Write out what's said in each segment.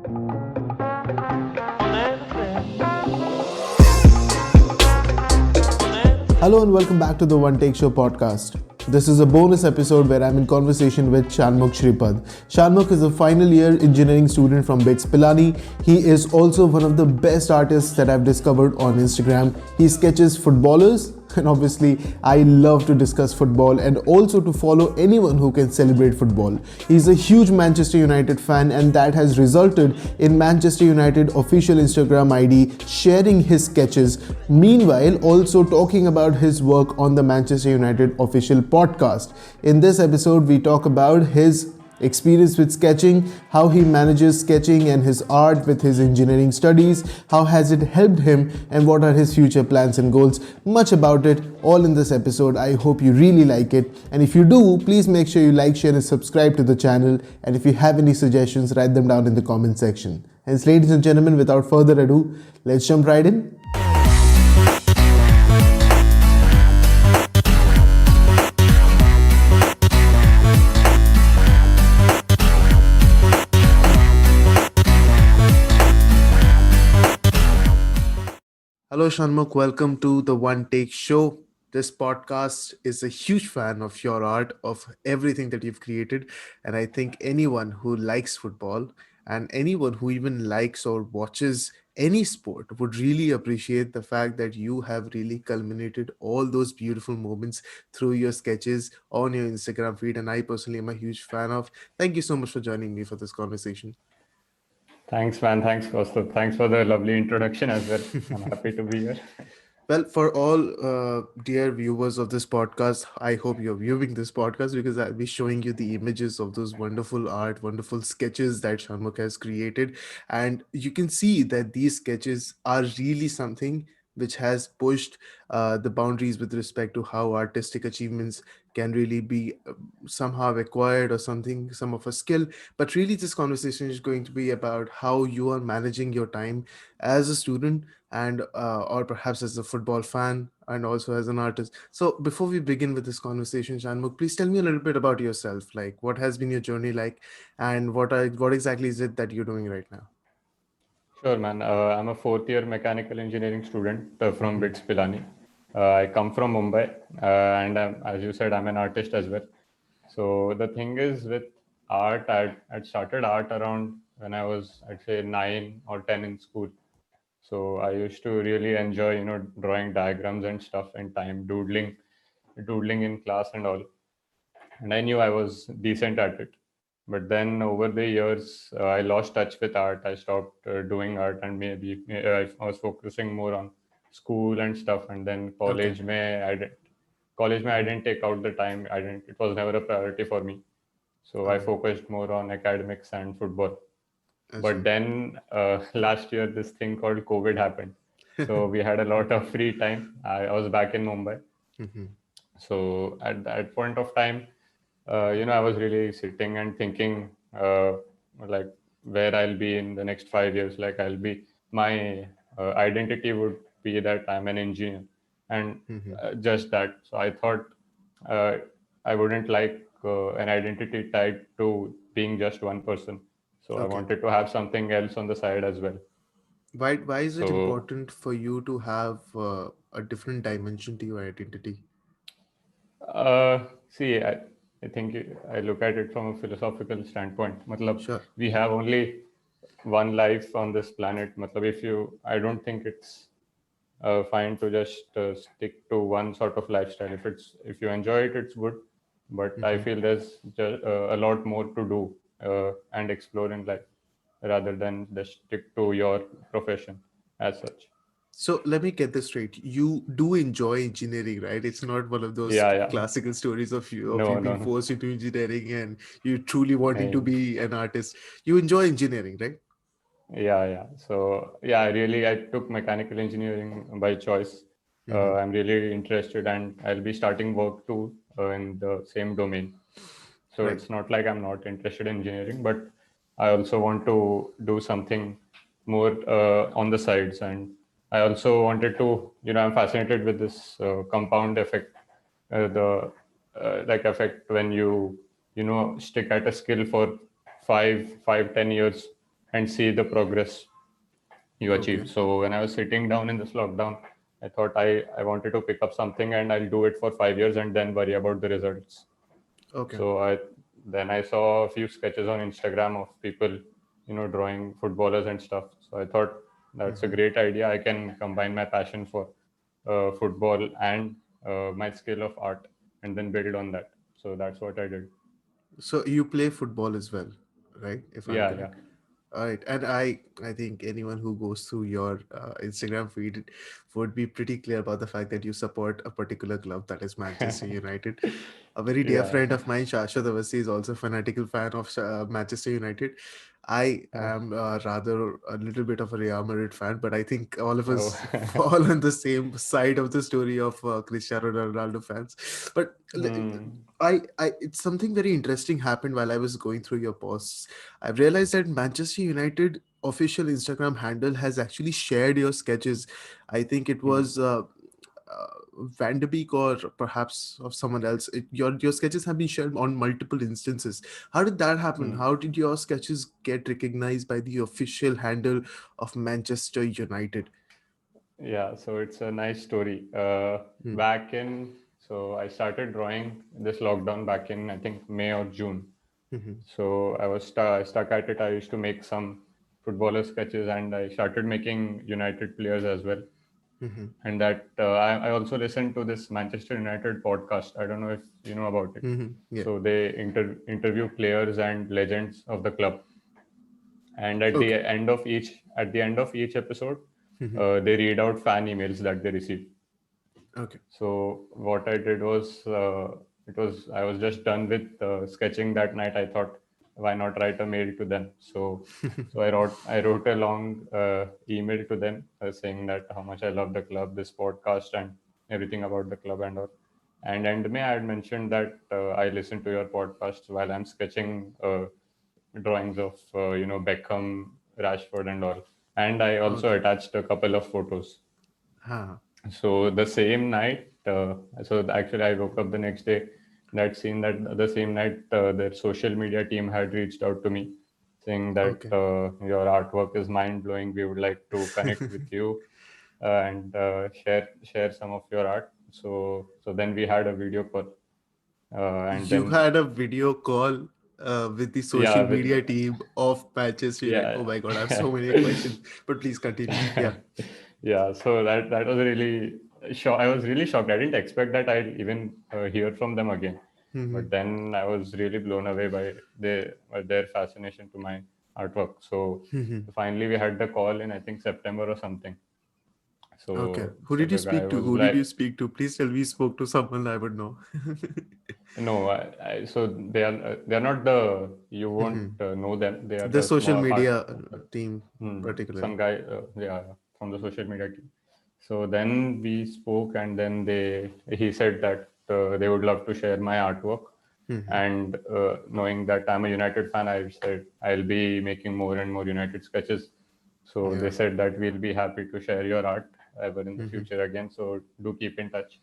Hello and welcome back to the One Take Show podcast. This is a bonus episode where I'm in conversation with Shanmukh Shripad. Shanmukh is a final year engineering student from BITS Pilani. He is also one of the best artists that I've discovered on Instagram. He sketches footballers, and obviously I love to discuss football and also to follow anyone who can celebrate football. He's a huge Manchester United fan, and that has resulted in Manchester United official Instagram ID sharing his sketches, meanwhile also talking about his work on the Manchester United official podcast. In this episode we talk about his experience with sketching, how he manages sketching and his art with his engineering studies, how has it helped him, and what are his future plans and goals. Much about it all in this episode. I hope you really like it, and if you do, please make sure you like, share and subscribe to the channel, and if you have any suggestions, write them down in the comment section. Hence, ladies and gentlemen, without further ado, let's jump right in. Hello, Shanmukh. Welcome to the One Take Show. This podcast is a huge fan of your art, of everything that you've created. And I think anyone who likes football and anyone who even likes or watches any sport would really appreciate the fact that you have really culminated all those beautiful moments through your sketches on your Instagram feed. And I personally am a huge fan of. Thank you so much for joining me for this conversation. Thanks, man. Thanks, Kaustubh. Thanks for the lovely introduction as well. I'm happy to be here. Well, for all dear viewers of this podcast, I hope you're viewing this podcast because I'll be showing you the images of those wonderful art, wonderful sketches that Shanmukh has created. And you can see that these sketches are really something which has pushed the boundaries with respect to how artistic achievements can really be somehow acquired or something, some of a skill. But really, this conversation is going to be about how you are managing your time as a student and or perhaps as a football fan and also as an artist. So before we begin with this conversation, Shanmukh, please tell me a little bit about yourself. Like, what has been your journey like, and what exactly is it that you're doing right now? Sure, man. I'm a fourth year mechanical engineering student from Mm-hmm. BITS Pilani. I come from Mumbai, and as you said, I'm an artist as well. So the thing is with art, I'd started art around when I was, I'd say, 9 or 10 in school. So I used to really enjoy, drawing diagrams and stuff in time, doodling in class and all. And I knew I was decent at it. But then over the years, I lost touch with art. I stopped doing art, and maybe I was focusing more on school and stuff. And then Okay. college I didn't take out the time. I didn't. It was never a priority for me. So I Okay. focused more on academics and football. I But see. then last year, this thing called COVID happened. So we had a lot of free time. I was back in Mumbai. Mm-hmm. So at that point of time, I was really sitting and thinking, like where I'll be in the next 5 years. Like my identity would be that I'm an engineer, and Mm-hmm. just that. So I thought uh, I wouldn't like an identity tied to being just one person. So I Okay. wanted to have something else on the side as well. Why is it So important for you to have a different dimension to your identity? See, I think I look at it from a philosophical standpoint. Matlab, Sure. we have only one life on this planet. Matlab, I don't think it's fine to just stick to one sort of lifestyle. If you enjoy it, it's good. But I Mm-hmm. feel there's just a lot more to do and explore in life rather than just stick to your profession as such. So let me get this straight. You do enjoy engineering, right? It's not one of those Yeah, yeah. classical stories of you No, being no, no. forced into engineering and you truly wanting to Nahin. be an artist. You enjoy engineering, right? Yeah, yeah. So yeah, I took mechanical engineering by choice. Mm-hmm. I'm really interested, and I'll be starting work too in the same domain. So Right. it's not like I'm not interested in engineering, but I also want to do something more on the sides. And I also wanted to, I'm fascinated with this compound effect, the like effect when you stick at a skill for 10 years and see the progress you Okay. achieve. So when I was sitting down in this lockdown, I thought I wanted to pick up something and I'll do it for 5 years and then worry about the results. Okay. So I saw a few sketches on Instagram of people, drawing footballers and stuff. So I thought that's a great idea. I can combine my passion for football and my skill of art and then build on that. So that's what I did. So you play football as well, right? If I'm Yeah, yeah. correct. All right, and I think anyone who goes through your Instagram feed would be pretty clear about the fact that you support a particular club, that is Manchester United. A very dear Yeah. friend of mine, Shashwat Awasthi, is also a fanatical fan of Manchester United. I Oh, am rather a little bit of a Real Madrid fan, but I think all of oh. us fall on the same side of the story of Cristiano Ronaldo fans. But Hmm. it's something very interesting happened while I was going through your posts. I've realized that Manchester United official Instagram handle has actually shared your sketches. I think it Hmm. was Van de Beek or perhaps of someone else. Your sketches have been shared on multiple instances. How did that happen? Hmm. How did your sketches get recognized by the official handle of Manchester United? Yeah, so it's a nice story. Hmm. So I started drawing this lockdown back in, I think, May or June. Mhm. So I was stuck at it. I used to make some footballer sketches and I started making United players as well. Mhm. And I also listened to this Manchester United podcast. I don't know if you know about it. Mhm. Yeah. So they interview players and legends of the club, and Okay. at the end of each episode, Mhm. they read out fan emails that they receive. Okay. So what I did was, I was just done with sketching that night. I thought, why not write a mail to them? So I wrote a long email to them saying that how much I love the club, this podcast, and everything about the club and all. And May I had mentioned that I listen to your podcast while I'm sketching drawings of Beckham, Rashford, and all. And I also Okay. attached a couple of photos. Ha. So the same night, actually I woke up the next day. That seen that the same night, their social media team had reached out to me, saying that Okay. your artwork is mind blowing. We would like to connect with you and share some of your art. So then we had a video call, and You then had a video call with the yeah, social media team of Manchester United. Oh yeah. my God, I have so many questions, but please continue. Yeah. Yeah, so that was really shock. I was really shocked. I didn't expect that I'd even hear from them again. Hmm. But then I was really blown away by their fascination to my artwork. So Hmm. finally we had the call in, I think, September or something. Okay. Who So did you the guy speak to? was Who did like, you speak to? Please tell me you spoke to someone I would know. no, so they are not the, you won't Mhm. know them. They are The the social small part. media team, particularly. Some guy, yeah, from the social media team. So then we spoke, and then he said that they would love to share my artwork. Hmm. And knowing that I'm a United fan, I said I'll be making more and more United sketches. So they Yeah. said that we'll be happy to share your art ever in the Hmm. future again. So do keep in touch.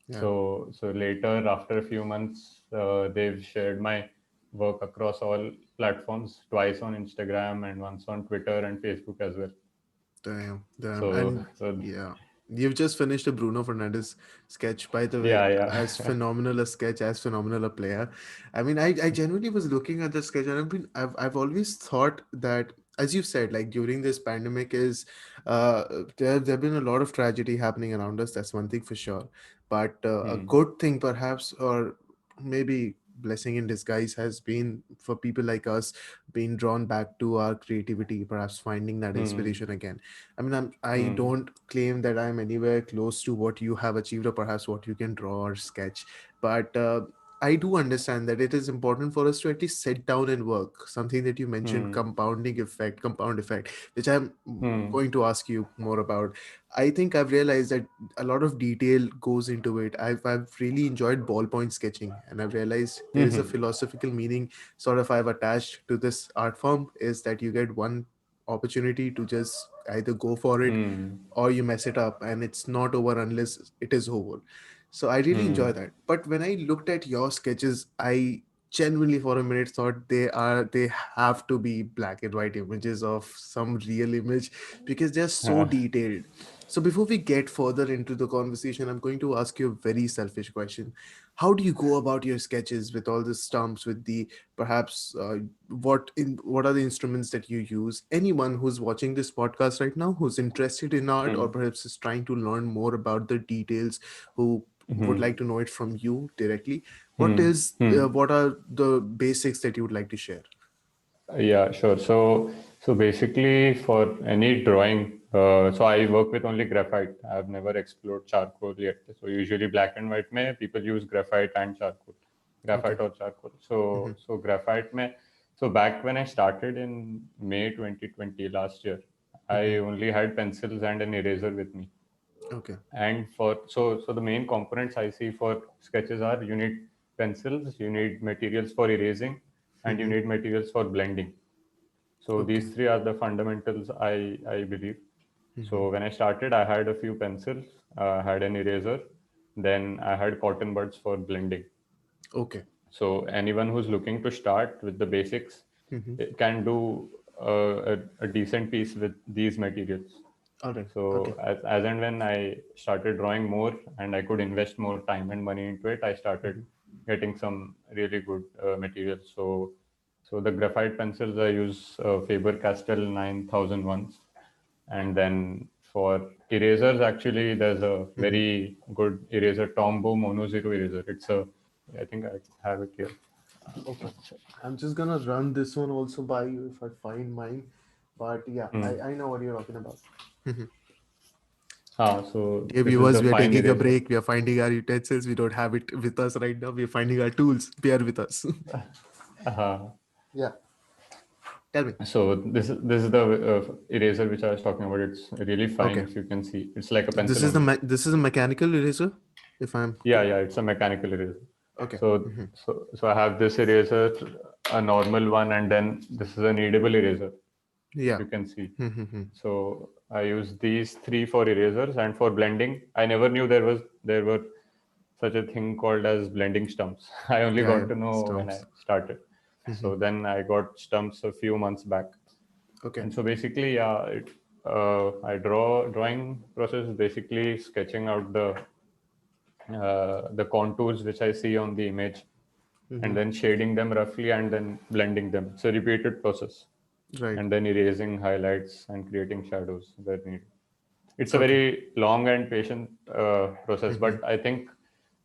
Yeah. So later, after a few months, they've shared my work across all platforms, twice on Instagram and once on Twitter and Facebook as well. Damn. Damn. So And so yeah. You've just finished a Bruno Fernandes sketch, by the way. yeah, As yeah. phenomenal a sketch, as phenomenal a player. I mean, I genuinely was looking at the sketch, and I've always thought that, as you said, like during this pandemic, is there've been a lot of tragedy happening around us. That's one thing for sure. But a Hmm. good thing, perhaps, or maybe blessing in disguise, has been for people like us being drawn back to our creativity, perhaps finding that Hmm. inspiration again. I mean, I Hmm. don't claim that I'm anywhere close to what you have achieved or perhaps what you can draw or sketch, but I do understand that it is important for us to at least sit down and work. Something that you mentioned, Hmm. compound effect, which I'm Hmm. going to ask you more about. I think I've realized that a lot of detail goes into it. I've really enjoyed ballpoint sketching, and I've realized there is a Hmm. philosophical meaning sort of I've attached to this art form, is that you get one opportunity to just either go for it Hmm. or you mess it up, and it's not over unless it is over. So I really enjoy Hmm. that. But when I looked at your sketches, I genuinely for a minute thought they have to be black and white images of some real image because they're so detailed. So before we get further into the conversation, I'm going to ask you a very selfish question. How do you go about your sketches with all the stumps, with the perhaps what are the instruments that you use? Anyone who's watching this podcast right now who's interested in art or Hmm. perhaps is trying to learn more about the details, who would Hmm. like to know it from you directly, Hmm. Hmm. what are the basics that you would like to share? Yeah, sure. So basically, for any drawing, so I work with only graphite. I've never explored charcoal yet. So usually black and white में people use graphite and charcoal, Okay. graphite or charcoal. So graphite में, so back when I started in May 2020 last year, I only had pencils and an eraser with me. Okay. And so the main components I see for sketches are you need pencils, you need materials for erasing, and you need materials for blending. So Okay. these three are the fundamentals I believe. So when I started, I had a few pencils, had an eraser, then I had cotton buds for blending. Okay. So anyone who's looking to start with the basics can do a decent piece with these materials. All right. Okay. So as and when I started drawing more and I could invest more time and money into it, I started getting some really good materials. So the graphite pencils I use Faber-Castell 9001s, and then for erasers, actually there's a very good eraser, Tombow Mono Zero eraser. I think I have it here. Okay. I'm just gonna run this one also by you if I find mine. But yeah, Hmm. I know what you're talking about. So Dear this is viewers, the we are fine taking a eraser. break. We are finding our utensils. We don't have it with us right now. We're finding our tools. Bear with us. Uh, Yeah. Tell me. So this is the eraser which I was talking about. It's really fine Okay. if you can see. It's like a This pencil is the only. this is a mechanical eraser, if I'm Yeah, correct. yeah, it's a mechanical eraser. Okay. So I have this eraser, a normal one, and then this is a kneadable eraser, if Yeah. you can see. So I use these three for erasers, and for blending, I never knew there were such a thing called as blending stumps. I only Yeah. Yeah. got to know when I Stumps. started. So then I got stumps a few months back. Okay. And so basically, yeah, I drawing process is basically sketching out the contours which I see on the image, and then shading them roughly, and then blending them. It's a repeated process, Right. and then erasing highlights and creating shadows where needed. It's a Okay. very long and patient process, but I think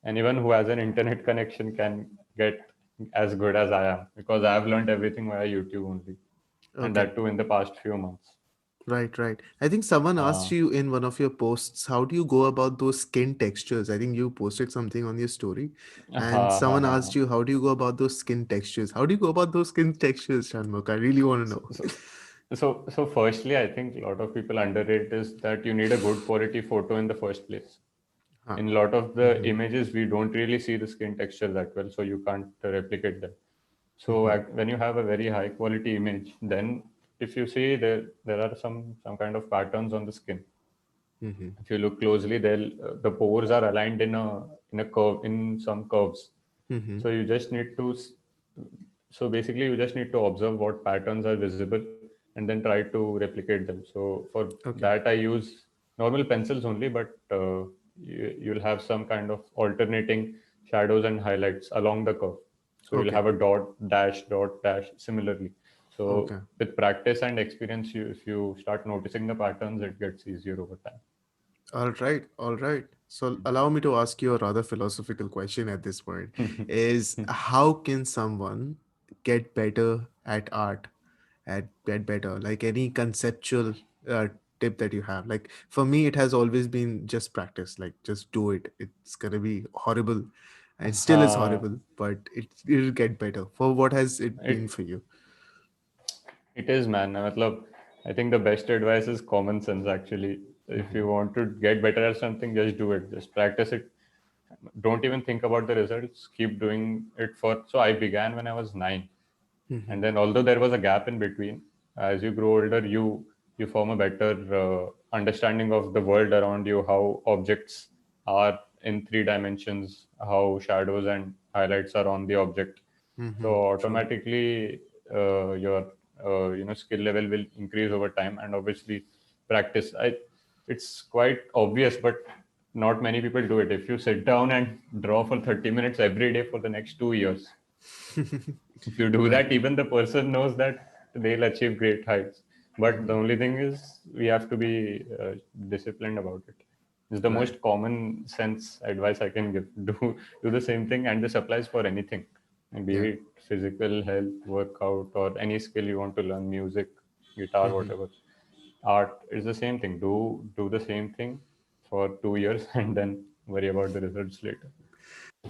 anyone who has an internet connection can get as good as I am, because I have learned everything via YouTube only, and Okay. that too in the past few months. Right, right. I think someone asked Uh, you in one of your posts, how do you go about those skin textures? I think you posted something on your story, and ha, ha, someone ha, asked ha. you, how do you go about those skin textures? How do you go about those skin textures, Shanmukh? I really want to So, know. so, so firstly, I think a lot of people underrate is that you need a good quality photo in the first place. Huh. In a lot of the images, we don't really see the skin texture that well, so you can't replicate them. So when you have a very high quality image, then if you see there are some kind of patterns on the skin. If you look closely, the pores are aligned in a curve, in some curves. So you just need to so basically you just need to observe what patterns are visible and then try to replicate them. So for Okay. that I use normal pencils only, but you'll have some kind of alternating shadows and highlights along the curve. So you'll Okay. have a dot dash similarly. So Okay. with practice and experience, if you start noticing the patterns, it gets easier over time. All right. All right. So allow me to ask you a rather philosophical question at this point is how can someone get better at art, at get better, like any conceptual tip that you have? Like for me it has always been just practice, like just do it. It's gonna be horrible and still is uh, horrible, but it'll get better. For what has it been it for you? It is, man. Matlab, I think the best advice is common sense, actually. If you want to get better at something, just do it. Just practice it. Don't even think about the results. Keep doing it for. So I began when I was 9. And then, although there was a gap in between, as you grow older, you form a better understanding of the world around you, how objects are in three dimensions, how shadows and highlights are on the object. So True. automatically your skill level will increase over time, and obviously practice. It's quite obvious, but not many people do it. If you sit down and draw for 30 minutes every day for the next 2 years, if you do Right. that, even the person knows that they'll achieve great heights. But the only thing is, we have to be disciplined about it. It's the Right. most common sense advice I can give. Do the same thing, and this applies for anything, and be Yeah. it physical health, workout, or any skill you want to learn, music, guitar, whatever. Art is the same thing. Do the same thing for 2 years, and then worry about the results later.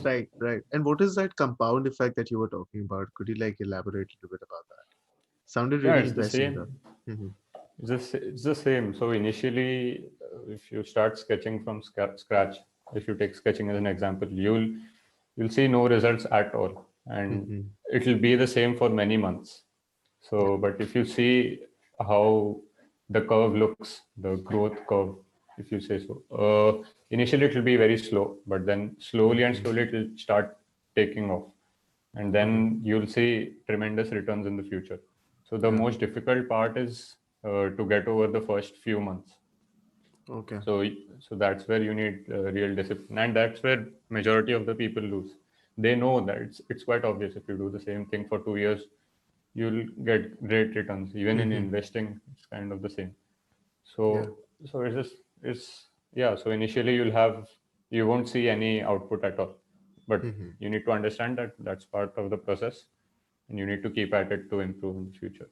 Right, right. And what is that compound effect that you were talking about? Could you like elaborate a little bit about that? Sounded Yeah, really it's the interesting though. same. Hmm. It's the same. So initially, if you start sketching from scratch, if you take sketching as an example, you'll see no results at all, and Hmm. it will be the same for many months. Yeah. So, but if you see how the curve looks, the growth curve, if you say so, initially it will be very slow, but then slowly and Hmm. slowly it will start taking off, and Okay. then you'll see tremendous returns in the future. So the Yeah. most difficult part is to get over the first few months. Okay. So that's where you need real discipline, and that's where majority of the people lose. They know that it's quite obvious. If you do the same thing for 2 years, you'll get great returns. Even in Hmm. investing, it's kind of the same. Yeah. So it's just it's yeah. So initially you won't see any output at all, but Hmm. you need to understand that that's part of the process, and you need to keep at it to improve in the future.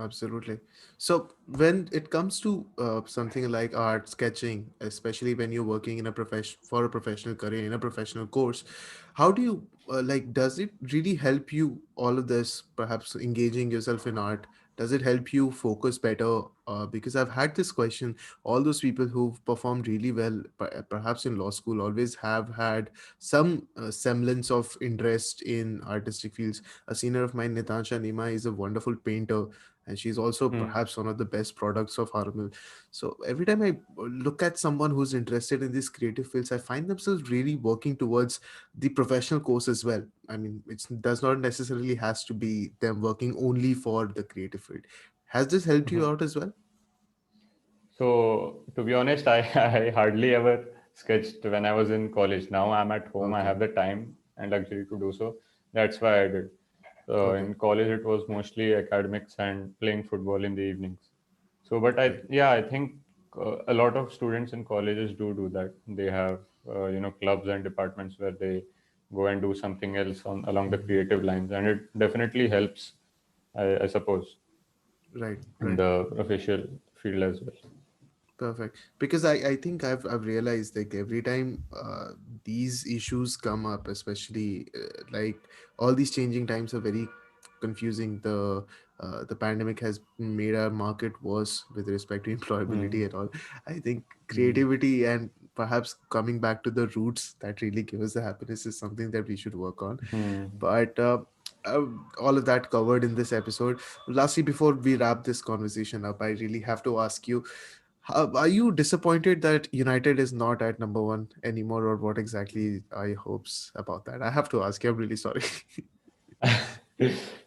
Absolutely. So when it comes to something like art sketching, especially when you're working in a profession for a professional career in a professional course, how do you does it really help you all of this, perhaps engaging yourself in art? Does it help you focus better? Because I've had this question. All those people who've performed really well, perhaps in law school, always have had some semblance of interest in artistic fields. A senior of mine, Nitansha Nima, is a wonderful painter, and she's also Hmm. perhaps one of the best products of Harmil. So every time I look at someone who's interested in these creative fields, I find themselves really working towards the professional course as well. I mean, it does not necessarily has to be them working only for the creative field. Has this helped you out as well? So to be honest, I hardly ever sketched when I was in college. Now I'm at home. I Okay. have the time and luxury to do so. That's why I did. So Okay. in college, it was mostly academics and playing football in the evenings. So, but Right. I think a lot of students in colleges do that. They have clubs and departments where they go and do something else on along the Mhm. creative lines, and it definitely helps. I suppose Right. in Right. the official field as well. Perfect. Because I think I've realized like every time these issues come up, especially like all these changing times are very confusing. The pandemic has made our market worse with respect to employability Hmm. and all. I think Hmm. creativity and perhaps coming back to the roots that really give us the happiness is something that we should work on. Hmm. But all of that covered in this episode. Lastly, before we wrap this conversation up, I really have to ask you, are you disappointed that United is not at number one anymore, or what exactly are your hopes about that? I have to ask you. I'm really sorry.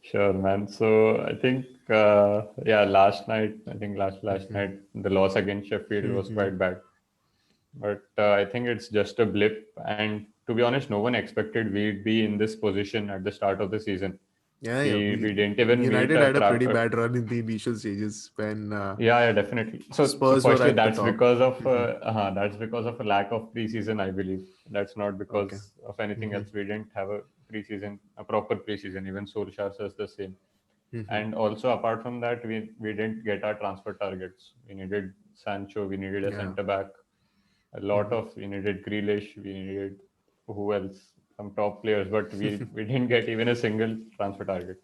Sure, man. So I think, last night, I think last Mhm. night, the loss against Sheffield was Mhm. quite bad. But I think it's just a blip. And to be honest, no one expected we'd be in this position at the start of the season. Yeah, yeah. We We didn't even meet United a had a pretty trap. bad run in the initial stages when Yeah, definitely. So Spurs were firstly, at the top. Mhm. that's because of a lack of preseason, I believe. That's not Okay. because of anything Mhm. else. We didn't have a proper preseason. Even Solskjaer says the same. Mhm. And also, apart from that, we didn't get our transfer targets. We needed Sancho. We needed a Yeah. centre back. Mhm. We needed Grealish. We needed who else? Some top players, but we didn't get even a single transfer target.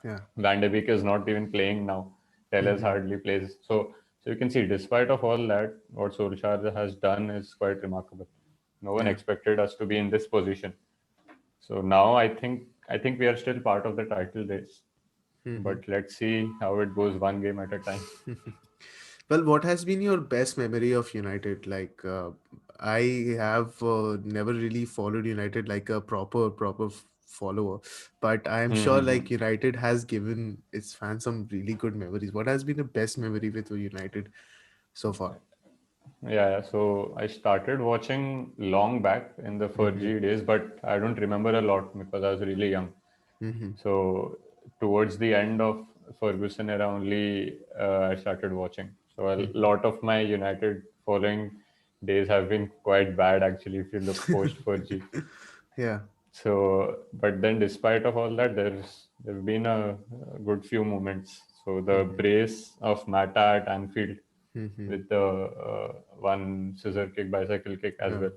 Yeah. Van de Beek is not even playing now. Tellez Mhm. hardly plays. So you can see, despite of all that, what Solskjaer has done is quite remarkable. No one Yeah. expected us to be in this position. So now I think we are still part of the title race. Mhm. But let's see how it goes one game at a time. Well, what has been your best memory of United? I have never really followed United like a proper follower, but I am sure Mm-hmm. like United has given its fans some really good memories. What has been the best memory with United so far? Yeah, yeah. So I started watching long back in the Mm-hmm. 4G days, but I don't remember a lot because I was really young. Mm-hmm. So towards the end of Ferguson era only, I started watching. So a lot of my United following days have been quite bad actually if you look post 4G. Yeah. So, but then despite of all that, there've been a good few moments. So the Mm-hmm. brace of Mata at Anfield Mm-hmm. with the one scissor kick, bicycle kick as Yeah. well,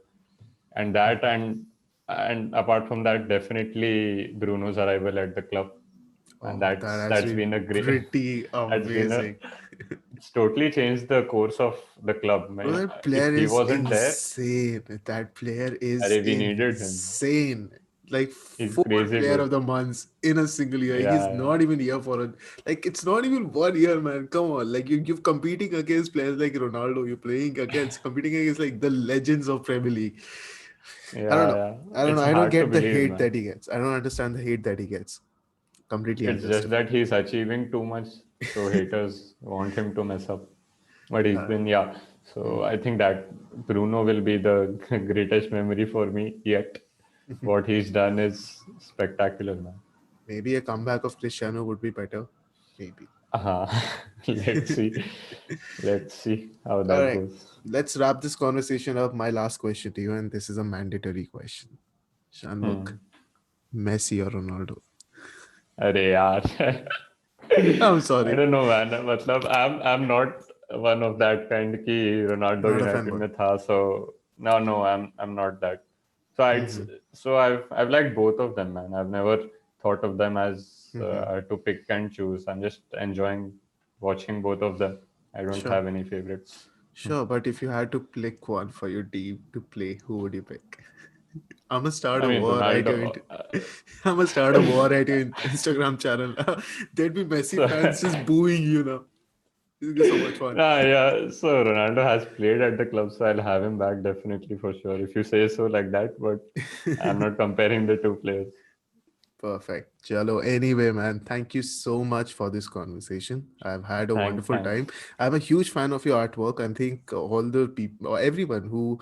and that and apart from that, definitely Bruno's arrival at the club, and Oh, that has that's been been a great pretty that's been a amazing. it's totally changed the course of the club. Bro, Man, that if player he is wasn't there, insane. That player is we needed him. insane. Like He's four crazy player good. of the months in a single year. He's Yeah, not even here for a like it's not even 1 year, man. Come on. Like you're competing against players like Ronaldo. You're playing against competing against like the legends of Premier League. I don't yeah, know. yeah. I don't know. It's I don't hard to get the believe, hate man. that he gets. I don't understand the hate that he gets. Completely It's just unjustified. that he's achieving too much, so haters want him to mess up. But he's Uh, been, yeah. So I think that Bruno will be the greatest memory for me yet. What he's done is spectacular, man. Maybe a comeback of Cristiano would be better. Maybe. Uh, let's see. Let's see how All that right. goes. Let's wrap this conversation up. My last question to you, and this is a mandatory question. Shanmugh, Hmm. Messi or Ronaldo? अरे यार I'm I sorry. don't know man मतलब I'm not one of that kind कि You're Ronaldo not a United fanboy. में था so no I'm not that so Mm-hmm. I've liked both of them man I've never thought of them as Mm-hmm. to pick and choose I'm just enjoying watching both of them I don't Sure. have any favorites. Sure. But if you had to pick one for your team to play, who would you pick? I'm gonna start I a mean war at Ronaldo your I'm gonna start a war at your Instagram channel. There'd be Messi so fans just booing you now. It'll be so much fun. Yeah, so Ronaldo has played at the club, so I'll have him back definitely for sure. If you say so like that, but I'm not comparing the two players. Perfect. Chalo. Anyway, man, thank you so much for this conversation. I've had a wonderful Thanks. time. I'm a huge fan of your artwork. I think all the people or everyone who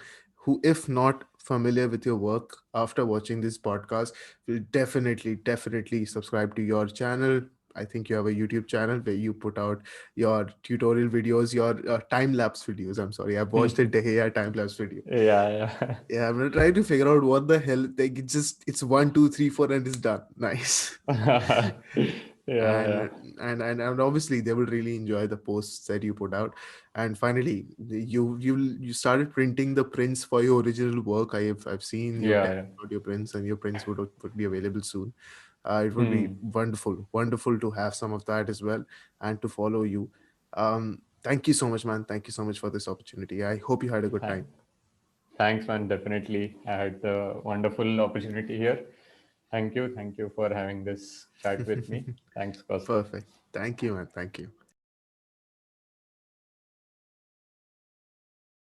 if not familiar with your work after watching this podcast will definitely subscribe to your channel. I think you have a YouTube channel where you put out your tutorial videos, your time lapse videos. I'm sorry, I've watched the Deheya time lapse video. Yeah, Yeah, I'm gonna try to figure out what the hell. Like, it's 1, 2, 3, 4, and it's done. Nice. yeah. and Yeah, and obviously they will really enjoy the posts that you put out. And finally, you started printing the prints for your original work. I've seen you yeah. download your prints, and your prints would be available soon. It would be Hmm. wonderful to have some of that as well, and to follow you. Thank you so much, man. Thank you so much for this opportunity. I hope you had a good Thank, time. thanks, man. Definitely, I had the wonderful opportunity here. Thank you for having this chat with me. Thanks, Kaustav. Perfect. Thank you, man. Thank you.